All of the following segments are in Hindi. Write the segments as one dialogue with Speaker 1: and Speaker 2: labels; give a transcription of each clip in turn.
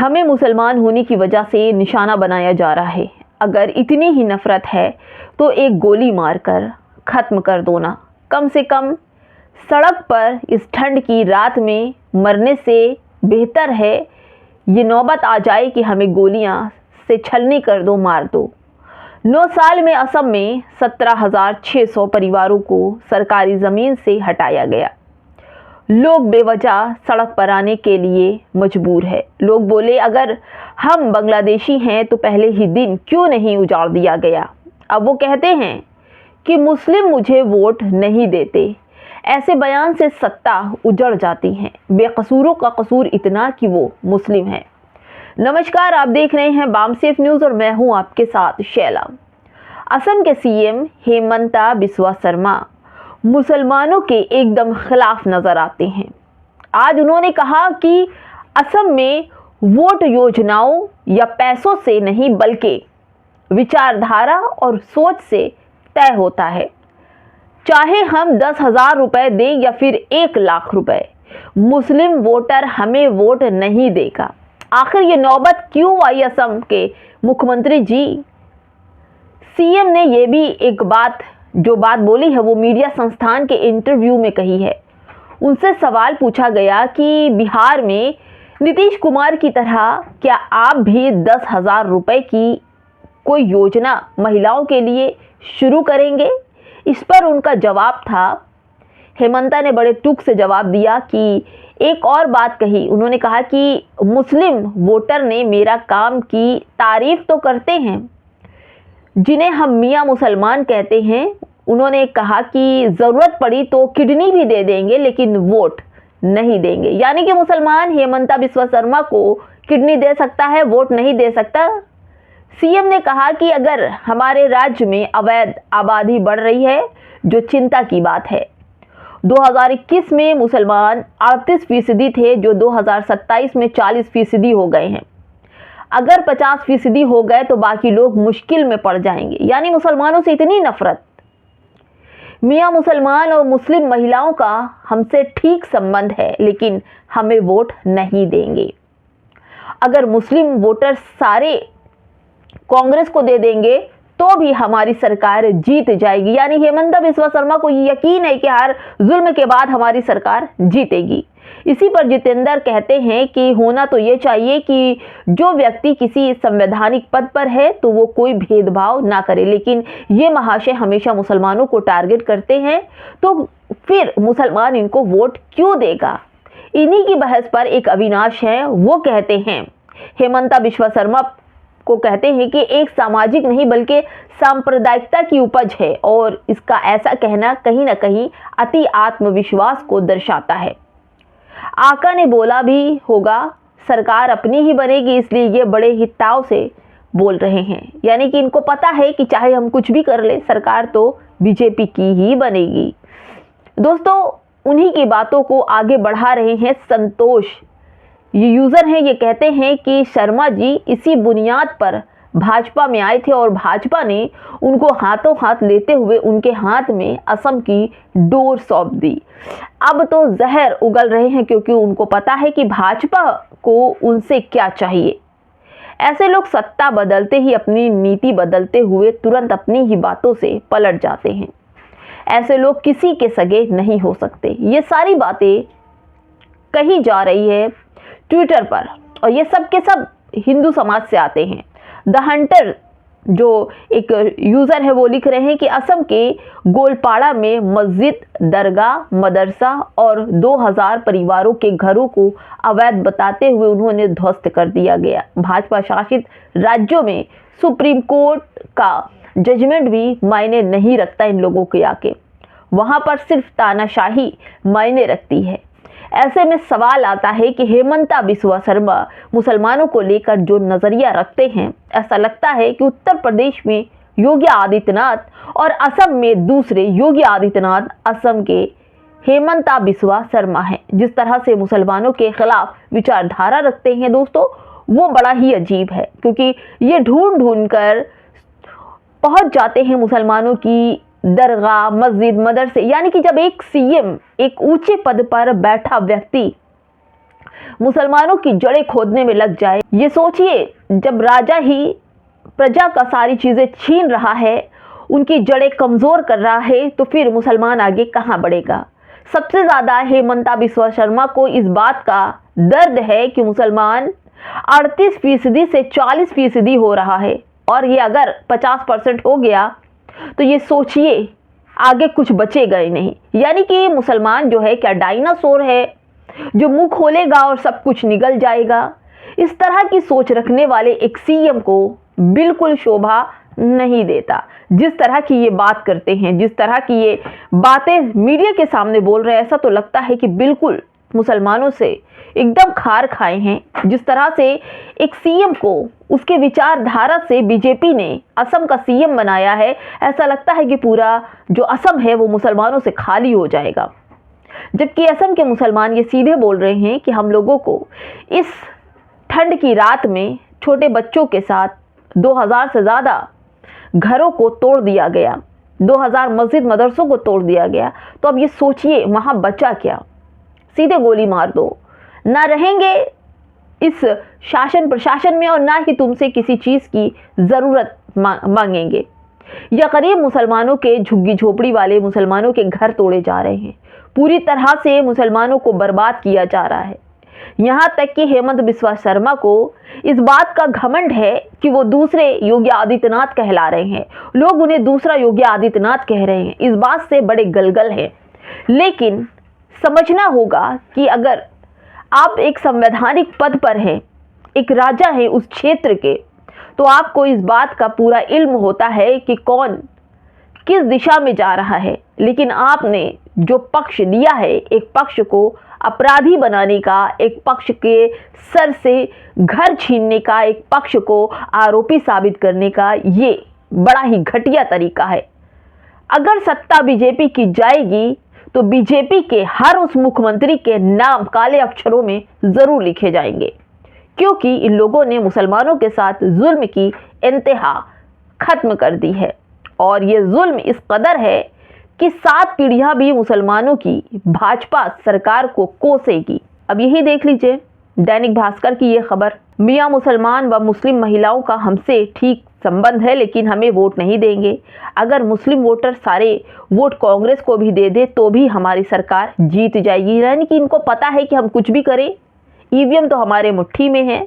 Speaker 1: हमें मुसलमान होने की वजह से निशाना बनाया जा रहा है। अगर इतनी ही नफ़रत है तो एक गोली मारकर ख़त्म कर दो ना। कम से कम सड़क पर इस ठंड की रात में मरने से बेहतर है ये नौबत आ जाए कि हमें गोलियां से छलनी कर दो, मार दो। 9 साल में असम में 17,600 परिवारों को सरकारी ज़मीन से हटाया गया। लोग बेवजह सड़क पर आने के लिए मजबूर है। लोग बोले अगर हम बांग्लादेशी हैं तो पहले ही दिन क्यों नहीं उजाड़ दिया गया। अब वो कहते हैं कि मुस्लिम मुझे वोट नहीं देते। ऐसे बयान से सत्ता उजड़ जाती है। बेकसूरों का कसूर इतना कि वो मुस्लिम है। नमस्कार, आप देख रहे हैं बामसेफ न्यूज़ और मैं हूं आपके साथ शैला। असम के सीएम हेमंता बिस्वा शर्मा मुसलमानों के एकदम खिलाफ नजर आते हैं। आज उन्होंने कहा कि असम में वोट योजनाओं या पैसों से नहीं बल्कि विचारधारा और सोच से तय होता है। चाहे हम 10,000 रुपए दें या फिर 1 लाख रुपए, मुस्लिम वोटर हमें वोट नहीं देगा। आखिर ये नौबत क्यों आई असम के मुख्यमंत्री जी? सीएम ने ये भी एक बात बोली है वो मीडिया संस्थान के इंटरव्यू में कही है। उनसे सवाल पूछा गया कि बिहार में नीतीश कुमार की तरह क्या आप भी 10,000 रुपए की कोई योजना महिलाओं के लिए शुरू करेंगे? इस पर उनका जवाब था, हेमंता ने बड़े टूक से जवाब दिया कि एक और बात कही। उन्होंने कहा कि मुस्लिम वोटर ने मेरा काम की तारीफ तो करते हैं, जिन्हें हम मियाँ मुसलमान कहते हैं। उन्होंने कहा कि ज़रूरत पड़ी तो किडनी भी दे देंगे लेकिन वोट नहीं देंगे। यानी कि मुसलमान हेमंता बिस्वा शर्मा को किडनी दे सकता है, वोट नहीं दे सकता। सीएम ने कहा कि अगर हमारे राज्य में अवैध आबादी बढ़ रही है, जो चिंता की बात है। 2021 में मुसलमान 38% थे, जो 2027 में 40% हो गए हैं। अगर 50% हो गए तो बाकी लोग मुश्किल में पड़ जाएंगे। यानी मुसलमानों से इतनी नफरत। मियाँ मुसलमान और मुस्लिम महिलाओं का हमसे ठीक संबंध है लेकिन हमें वोट नहीं देंगे। अगर मुस्लिम वोटर सारे कांग्रेस को दे देंगे तो भी हमारी सरकार जीत जाएगी। यानी हेमंता बिस्वा शर्मा को यकीन है कि हर जुल्म के बाद हमारी सरकार जीतेगी। इसी पर जितेंद्र कहते हैं कि होना तो ये चाहिए कि जो व्यक्ति किसी संवैधानिक पद पर है तो वो कोई भेदभाव ना करे, लेकिन ये महाशय हमेशा मुसलमानों को टारगेट करते हैं, तो फिर मुसलमान इनको वोट क्यों देगा? इन्हीं की बहस पर एक अविनाश है, वो कहते हैं हेमंता बिस्वा शर्मा को कहते हैं कि एक सामाजिक नहीं बल्कि सांप्रदायिकता की उपज है और इसका ऐसा कहना कहीं ना कहीं अति आत्मविश्वास को दर्शाता है। आका ने बोला भी होगा सरकार अपनी ही बनेगी, इसलिए ये बड़े हिताव से बोल रहे हैं। यानी कि इनको पता है कि चाहे हम कुछ भी कर ले, सरकार तो बीजेपी की ही बनेगी। दोस्तों, उन्हीं की बातों को आगे बढ़ा रहे हैं संतोष। ये यूज़र हैं, ये कहते हैं कि शर्मा जी इसी बुनियाद पर भाजपा में आए थे और भाजपा ने उनको हाथों हाथ लेते हुए उनके हाथ में असम की डोर सौंप दी। अब तो जहर उगल रहे हैं क्योंकि उनको पता है कि भाजपा को उनसे क्या चाहिए। ऐसे लोग सत्ता बदलते ही अपनी नीति बदलते हुए तुरंत अपनी ही बातों से पलट जाते हैं। ऐसे लोग किसी के सगे नहीं हो सकते। ये सारी बातें कही जा रही है ट्विटर पर और ये सब के सब हिंदू समाज से आते हैं। द हंटर जो एक यूज़र है वो लिख रहे हैं कि असम के गोलपाड़ा में मस्जिद, दरगाह, मदरसा और 2,000 परिवारों के घरों को अवैध बताते हुए उन्होंने ध्वस्त कर दिया गया। भाजपा शासित राज्यों में सुप्रीम कोर्ट का जजमेंट भी मायने नहीं रखता इन लोगों के आके। वहाँ पर सिर्फ तानाशाही मायने रखती है। ऐसे में सवाल आता है कि हेमंता बिस्वा शर्मा मुसलमानों को लेकर जो नजरिया रखते हैं, ऐसा लगता है कि उत्तर प्रदेश में योगी आदित्यनाथ और असम में दूसरे योगी आदित्यनाथ असम के हेमंता बिस्वा शर्मा हैं। जिस तरह से मुसलमानों के खिलाफ विचारधारा रखते हैं दोस्तों, वो बड़ा ही अजीब है क्योंकि ये ढूंढ ढूंढ कर पहुंच जाते हैं मुसलमानों की दरगाह, मस्जिद, मदरसे। यानी कि जब एक सीएम, एक ऊंचे पद पर बैठा व्यक्ति मुसलमानों की जड़ें खोदने में लग जाए। ये सोचिए, जब राजा ही प्रजा का सारी चीज़ें छीन रहा है, उनकी जड़ें कमज़ोर कर रहा है, तो फिर मुसलमान आगे कहाँ बढ़ेगा। सबसे ज़्यादा हेमंता बिस्वा शर्मा को इस बात का दर्द है कि मुसलमान 38% से 40% हो रहा है, और ये अगर 50% हो गया तो ये सोचिए आगे कुछ बचेगा ही नहीं। यानी कि मुसलमान जो है क्या डायनासोर है जो मुंह खोलेगा और सब कुछ निगल जाएगा। इस तरह की सोच रखने वाले एक सीएम को बिल्कुल शोभा नहीं देता। जिस तरह की ये बात करते हैं, जिस तरह की ये बातें मीडिया के सामने बोल रहे हैं, ऐसा तो लगता है कि बिल्कुल मुसलमानों से एकदम खार खाए हैं। जिस तरह से एक सीएम को उसके विचारधारा से बीजेपी ने असम का सीएम बनाया है, ऐसा लगता है कि पूरा जो असम है वो मुसलमानों से खाली हो जाएगा। जबकि असम के मुसलमान ये सीधे बोल रहे हैं कि हम लोगों को इस ठंड की रात में छोटे बच्चों के साथ 2000 से ज़्यादा घरों को तोड़ दिया गया, 2000 मस्जिद मदरसों को तोड़ दिया गया। तो अब ये सोचिए वहाँ बचा क्या। सीधे गोली मार दो, ना रहेंगे इस शासन प्रशासन में और ना ही तुमसे किसी चीज़ की ज़रूरत मांगेंगे। या गरीब मुसलमानों के झुग्गी झोपड़ी वाले मुसलमानों के घर तोड़े जा रहे हैं, पूरी तरह से मुसलमानों को बर्बाद किया जा रहा है। यहाँ तक कि हेमंत बिस्वा शर्मा को इस बात का घमंड है कि वो दूसरे योगी आदित्यनाथ कहला रहे हैं, लोग उन्हें दूसरा योगी आदित्यनाथ कह रहे हैं। इस बात से बड़े गलगल हैं। लेकिन समझना होगा कि अगर आप एक संवैधानिक पद पर हैं, एक राजा हैं उस क्षेत्र के, तो आपको इस बात का पूरा इल्म होता है कि कौन किस दिशा में जा रहा है। लेकिन आपने जो पक्ष लिया है, एक पक्ष को अपराधी बनाने का, एक पक्ष के सर से घर छीनने का, एक पक्ष को आरोपी साबित करने का, ये बड़ा ही घटिया तरीका है। अगर सत्ता बीजेपी की जाएगी तो बीजेपी के हर उस मुख्यमंत्री के नाम काले अक्षरों में जरूर लिखे जाएंगे, क्योंकि इन लोगों ने मुसलमानों के साथ जुल्म की इंतहा खत्म कर दी है। और ये जुल्म इस कदर है कि 7 पीढ़ियां भी मुसलमानों की भाजपा सरकार को कोसेगी। अब यही देख लीजिए दैनिक भास्कर की ये खबर, मियां मुसलमान व मुस्लिम महिलाओं का हमसे ठीक संबंध है लेकिन हमें वोट नहीं देंगे। अगर मुस्लिम वोटर सारे वोट कांग्रेस को भी दे दे तो भी हमारी सरकार जीत जाएगी। यानी कि इनको पता है कि हम कुछ भी करें, ईवीएम तो हमारे मुट्ठी में है,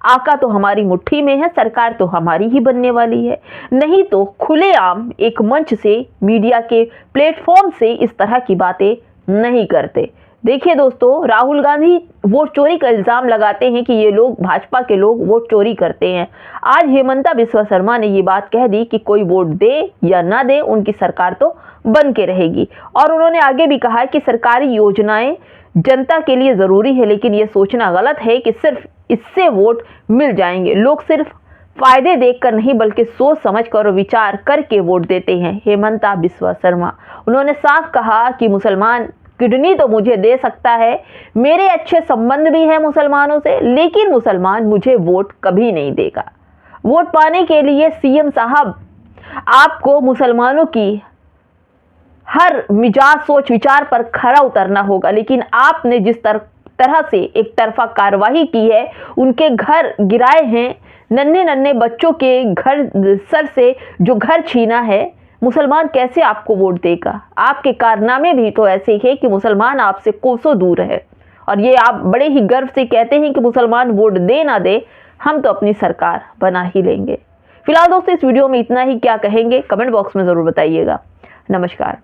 Speaker 1: आका तो हमारी मुट्ठी में है, सरकार तो हमारी ही बनने वाली है। नहीं तो खुलेआम एक मंच से, मीडिया के प्लेटफॉर्म से इस तरह की बातें नहीं करते। देखिए दोस्तों, राहुल गांधी वोट चोरी का इल्ज़ाम लगाते हैं कि ये लोग, भाजपा के लोग वोट चोरी करते हैं। आज हेमंता बिस्वा शर्मा ने ये बात कह दी कि कोई वोट दे या ना दे, उनकी सरकार तो बन के रहेगी। और उन्होंने आगे भी कहा कि सरकारी योजनाएं जनता के लिए ज़रूरी है, लेकिन ये सोचना गलत है कि सिर्फ इससे वोट मिल जाएंगे। लोग सिर्फ फायदे देखकर नहीं बल्कि सोच समझकर और विचार करके वोट देते हैं। हेमंता बिस्वा शर्मा, उन्होंने साफ कहा कि मुसलमान किडनी तो मुझे दे सकता है, मेरे अच्छे संबंध भी हैं मुसलमानों से, लेकिन मुसलमान मुझे वोट कभी नहीं देगा। वोट पाने के लिए सीएम साहब आपको मुसलमानों की हर मिजाज सोच विचार पर खरा उतरना होगा। लेकिन आपने जिस तरह से एक तरफा कार्रवाई की है, उनके घर गिराए हैं, नन्हे नन्हे बच्चों के घर सर से जो घर छीना है, मुसलमान कैसे आपको वोट देगा। आपके कारनामे भी तो ऐसे ही है कि मुसलमान आपसे कोसों दूर है। और ये आप बड़े ही गर्व से कहते हैं कि मुसलमान वोट दे ना दे, हम तो अपनी सरकार बना ही लेंगे। फिलहाल दोस्तों, इस वीडियो में इतना ही। क्या कहेंगे कमेंट बॉक्स में ज़रूर बताइएगा। नमस्कार।